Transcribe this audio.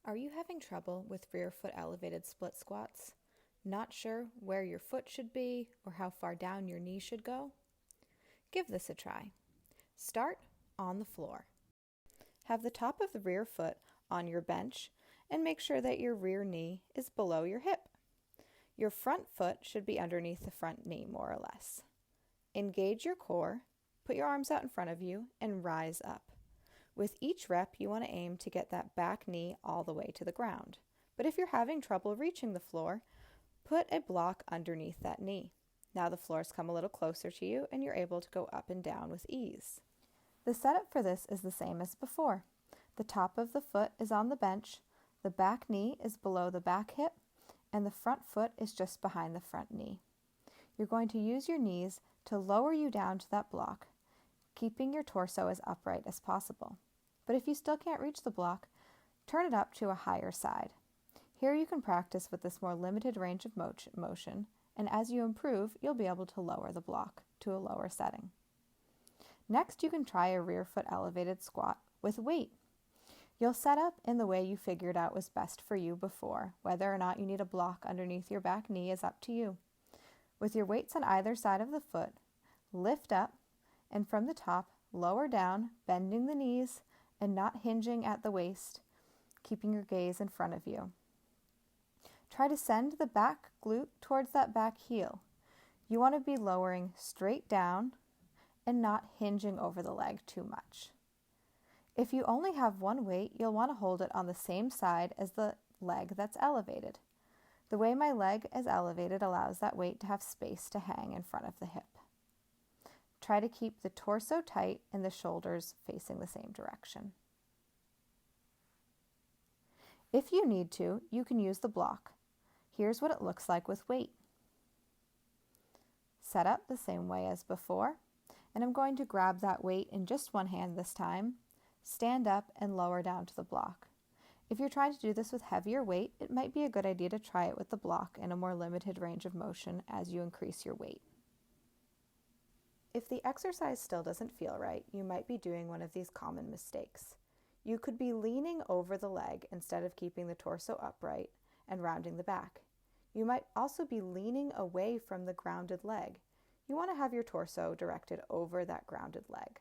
Are you having trouble with rear foot elevated split squats? Not sure where your foot should be or how far down your knee should go? Give this a try. Start on the floor. Have the top of the rear foot on your bench and make sure that your rear knee is below your hip. Your front foot should be underneath the front knee, more or less. Engage your core, put your arms out in front of you, and rise up. With each rep, you want to aim to get that back knee all the way to the ground. But if you're having trouble reaching the floor, put a block underneath that knee. Now the floor's come a little closer to you and you're able to go up and down with ease. The setup for this is the same as before. The top of the foot is on the bench, the back knee is below the back hip, and the front foot is just behind the front knee. You're going to use your knees to lower you down to that block, keeping your torso as upright as possible. But if you still can't reach the block, turn it up to a higher side. Here you can practice with this more limited range of motion, and as you improve, you'll be able to lower the block to a lower setting. Next, you can try a rear foot elevated squat with weight. You'll set up in the way you figured out was best for you before. Whether or not you need a block underneath your back knee is up to you. With your weights on either side of the foot, lift up, and from the top, lower down, bending the knees and not hinging at the waist, keeping your gaze in front of you. Try to send the back glute towards that back heel. You want to be lowering straight down and not hinging over the leg too much. If you only have one weight, you'll want to hold it on the same side as the leg that's elevated. The way my leg is elevated allows that weight to have space to hang in front of the hip. Try to keep the torso tight and the shoulders facing the same direction. If you need to, you can use the block. Here's what it looks like with weight. Set up the same way as before, and I'm going to grab that weight in just one hand this time, stand up and lower down to the block. If you're trying to do this with heavier weight, it might be a good idea to try it with the block in a more limited range of motion as you increase your weight. If the exercise still doesn't feel right, you might be doing one of these common mistakes. You could be leaning over the leg instead of keeping the torso upright and rounding the back. You might also be leaning away from the grounded leg. You want to have your torso directed over that grounded leg.